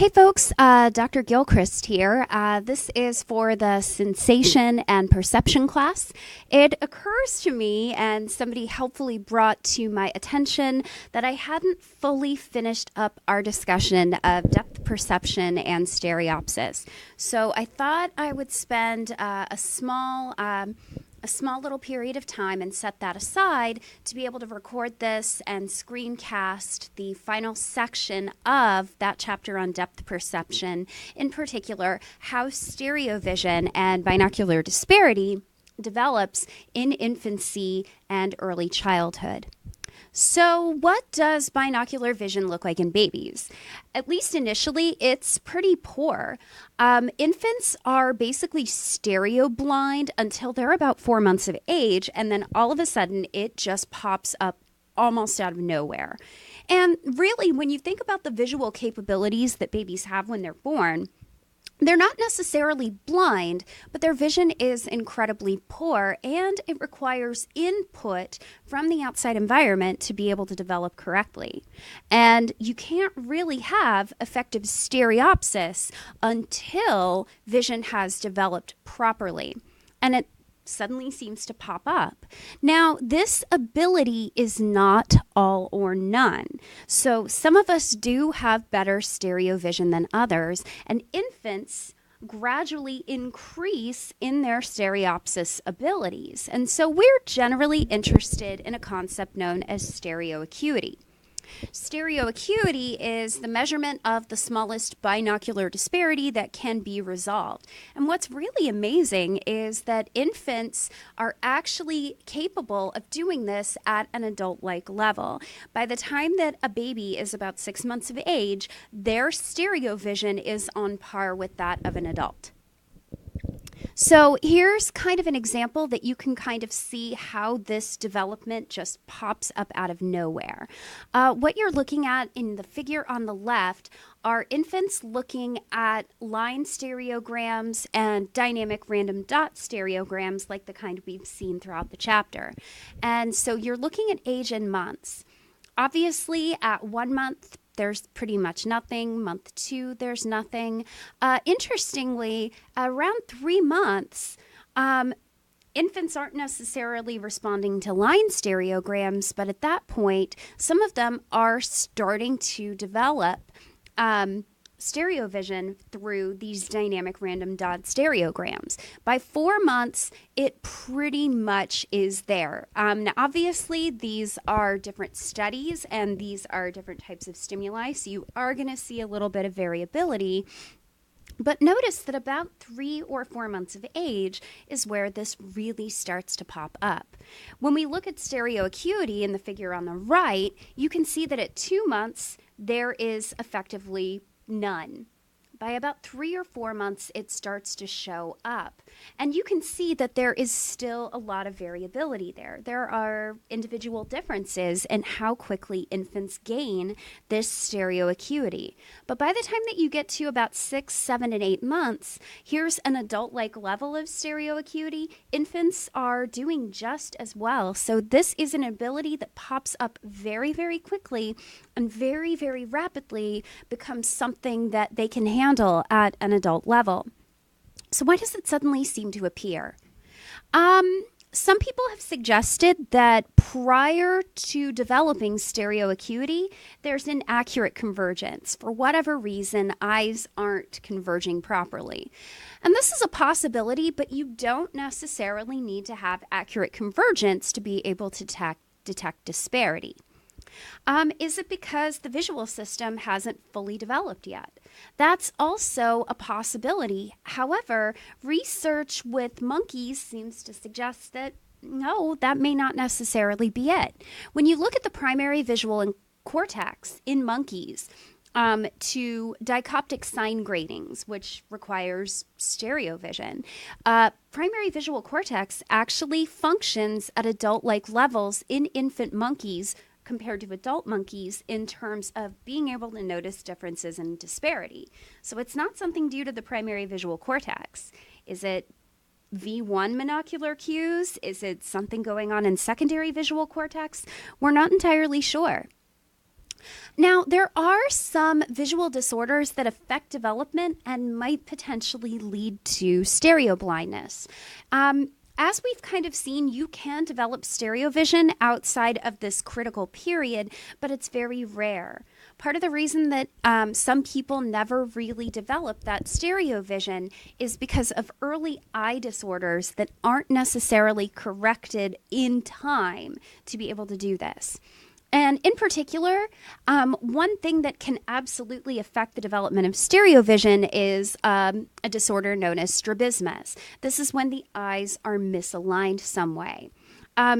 Hey folks, Dr. Gilchrist here. This is for the sensation and perception class. It occurs to me, and somebody helpfully brought to my attention, that I hadn't fully finished up our discussion of depth perception and stereopsis. So I thought I would spend a small little period of time and set that aside to be able to record this and screencast the final section of that chapter on depth perception, in particular, how stereovision and binocular disparity develops in infancy and early childhood. So what does binocular vision look like in babies? At least initially, it's pretty poor. Infants are basically stereo blind until they're about 4 months of age, and then all of a sudden it just pops up almost out of nowhere. And really, when you think about the visual capabilities that babies have when they're born, they're not necessarily blind, but their vision is incredibly poor, and it requires input from the outside environment to be able to develop correctly. And you can't really have effective stereopsis until vision has developed properly. And it suddenly seems to pop up. Now, this ability is not all or none. So some of us do have better stereo vision than others, and infants gradually increase in their stereopsis abilities. And so we're generally interested in a concept known as stereo acuity. Stereo acuity is the measurement of the smallest binocular disparity that can be resolved. And what's really amazing is that infants are actually capable of doing this at an adult-like level. By the time that a baby is about 6 months of age, their stereo vision is on par with that of an adult. So here's kind of an example that you can kind of see how this development just pops up out of nowhere. What you're looking at in the figure on the left are infants looking at line stereograms and dynamic random dot stereograms, like the kind we've seen throughout the chapter. And so you're looking at age in months. Obviously, at 1 month, there's pretty much nothing. Month 2, there's nothing. Interestingly, around 3 months, infants aren't necessarily responding to line stereograms, but at that point, some of them are starting to develop stereo vision through these dynamic random dot stereograms. By 4 months, it pretty much is there. Now, obviously, these are different studies and these are different types of stimuli, so you are going to see a little bit of variability. But notice that about 3 or 4 months of age is where this really starts to pop up. When we look at stereo acuity in the figure on the right, you can see that at 2 months, there is effectively none. By about 3 or 4 months, it starts to show up. And you can see that there is still a lot of variability there. There are individual differences in how quickly infants gain this stereo acuity. But by the time that you get to about 6, 7, and 8 months, here's an adult-like level of stereo acuity. Infants are doing just as well. So this is an ability that pops up very, very quickly and very, very rapidly becomes something that they can handle at an adult level. So why does it suddenly seem to appear? Some people have suggested that prior to developing stereo acuity, there's inaccurate convergence. For whatever reason, eyes aren't converging properly. And this is a possibility, but you don't necessarily need to have accurate convergence to be able to detect disparity. Is it because the visual system hasn't fully developed yet? That's also a possibility. However, research with monkeys seems to suggest that no, that may not necessarily be it. When you look at the primary visual cortex in monkeys, to dichoptic sign gratings, which requires stereo vision, primary visual cortex actually functions at adult-like levels in infant monkeys compared to adult monkeys in terms of being able to notice differences in disparity. So it's not something due to the primary visual cortex. Is it V1 monocular cues? Is it something going on in secondary visual cortex? We're not entirely sure. Now, there are some visual disorders that affect development and might potentially lead to stereo blindness. As we've kind of seen, you can develop stereo vision outside of this critical period, but it's very rare. Part of the reason that some people never really develop that stereo vision is because of early eye disorders that aren't necessarily corrected in time to be able to do this. And in particular, one thing that can absolutely affect the development of stereo vision is a disorder known as strabismus. This is when the eyes are misaligned some way.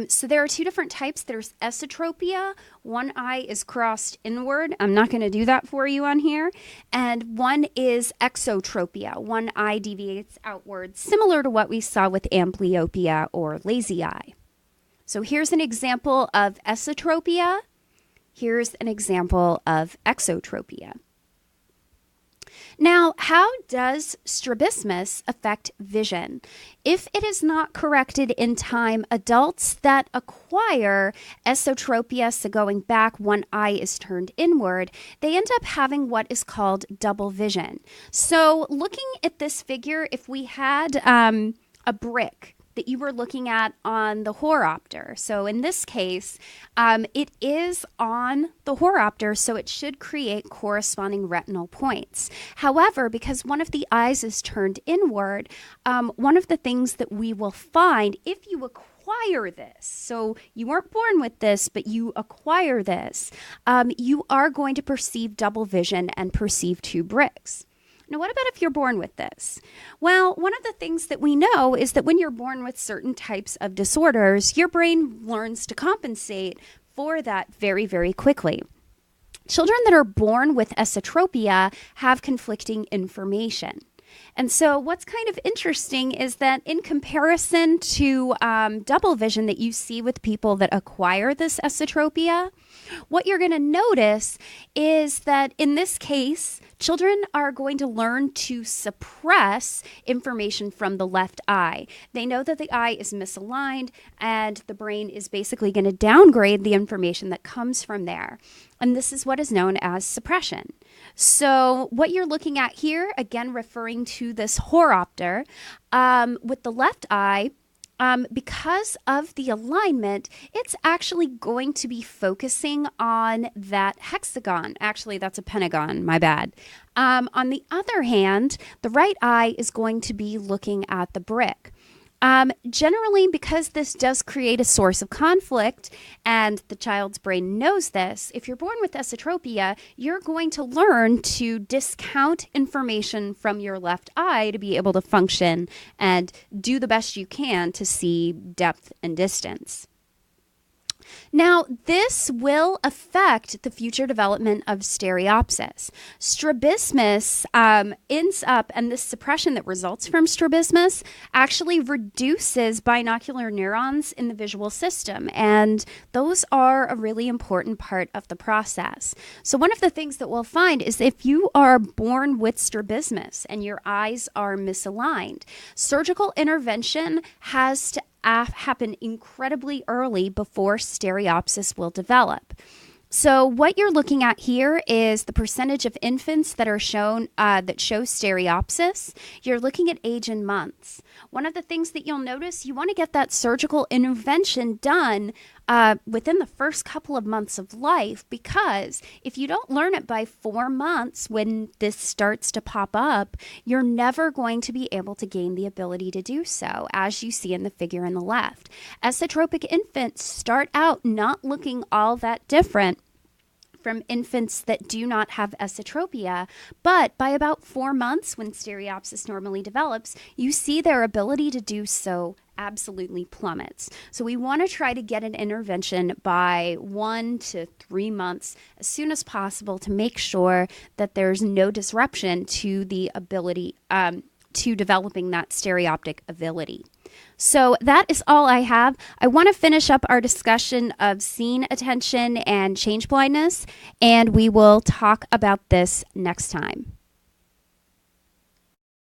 So there are two different types. There's esotropia. One eye is crossed inward. I'm not going to do that for you on here. And one is exotropia. One eye deviates outward, similar to what we saw with amblyopia or lazy eye. So here's an example of esotropia. Here's an example of exotropia. Now, how does strabismus affect vision? If it is not corrected in time, adults that acquire esotropia, so going back, one eye is turned inward, they end up having what is called double vision. So looking at this figure, if we had a brick that you were looking at on the horopter. So in this case, it is on the horopter, so it should create corresponding retinal points. However, because one of the eyes is turned inward, one of the things that we will find if you acquire this, so you weren't born with this, but you acquire this, you are going to perceive double vision and perceive two bricks. Now, what about if you're born with this? Well, one of the things that we know is that when you're born with certain types of disorders, your brain learns to compensate for that very, very quickly. Children that are born with esotropia have conflicting information. And so what's kind of interesting is that in comparison to double vision that you see with people that acquire this esotropia, what you're going to notice is that in this case, children are going to learn to suppress information from the left eye. They know that the eye is misaligned and the brain is basically going to downgrade the information that comes from there. And this is what is known as suppression. So what you're looking at here, again, referring to this horopter, with the left eye, because of the alignment, it's actually going to be focusing on that hexagon. Actually, that's a pentagon, my bad. On the other hand, the right eye is going to be looking at the brick. Generally, because this does create a source of conflict and the child's brain knows this, if you're born with esotropia, you're going to learn to discount information from your left eye to be able to function and do the best you can to see depth and distance. Now, this will affect the future development of stereopsis. Strabismus ends up, and this suppression that results from strabismus actually reduces binocular neurons in the visual system, and those are a really important part of the process. So one of the things that we'll find is if you are born with strabismus and your eyes are misaligned, surgical intervention has to happen incredibly early before stereopsis will develop. So what you're looking at here is the percentage of infants that are shown that show stereopsis. You're looking at age in months. One of the things that you'll notice, you want to get that surgical intervention done within the first couple of months of life, because if you don't learn it by 4 months when this starts to pop up, you're never going to be able to gain the ability to do so, as you see in the figure on the left. Esotropic infants start out not looking all that different from infants that do not have esotropia, but by about 4 months, when stereopsis normally develops, you see their ability to do so absolutely plummets. So we want to try to get an intervention by 1 to 3 months as soon as possible to make sure that there's no disruption to the ability to developing that stereoptic ability. So that is all I have. I want to finish up our discussion of scene attention and change blindness, and we will talk about this next time.